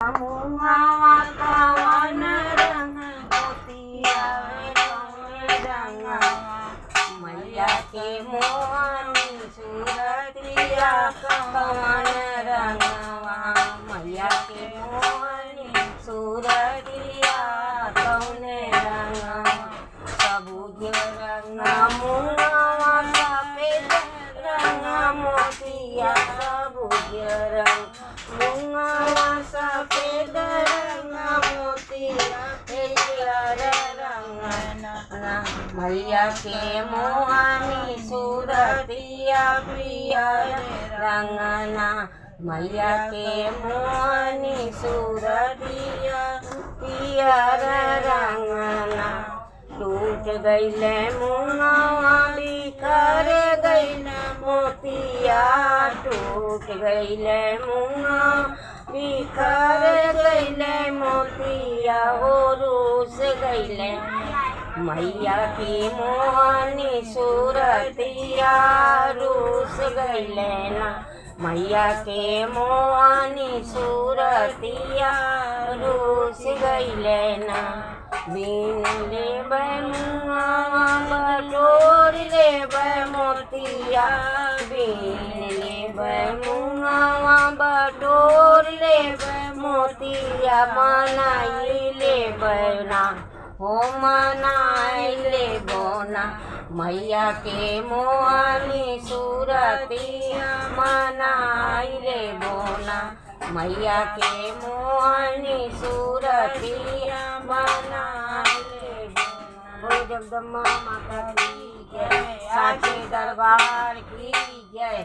मुहावा कवन रंग मोतिया रंगवा मैया के मोहनी सूरतिया कवन रंगवा मैया के मोहनी सूरतिया कवन रंगवा सबूज रंग मुहावा सफेद रंग मोतिया सबूज रंग मुहावा सफेद रंग मोतिया हरियर रंग मैया के मोहनी सूरतिया पियर रंगना मैया के मोहनी सूरतिया पियर रंगना टूट गईले मुहावा बिखर गईले मोतिया टूट गईले मुहावा बिखर गईले मोतिया हो रूस गईले मैया की मोहनी सूरतिया रूस गईले ना मैया के मोहनी सूरतिया रूस गईले ना बीन लेबै मुहावा बटोर लेबै मोतिया बीन लेबै मुहावा बटोर लेबै मोतिया मनाई लेबै ना हो मनाई लेबो ना मैया के मोहनी सूरतिया मनाई लेबो ना मैया के मोहनी सूरतिया मनाई लेबो ना। जगदम्बा माता की जय, साचे दरबार की जय।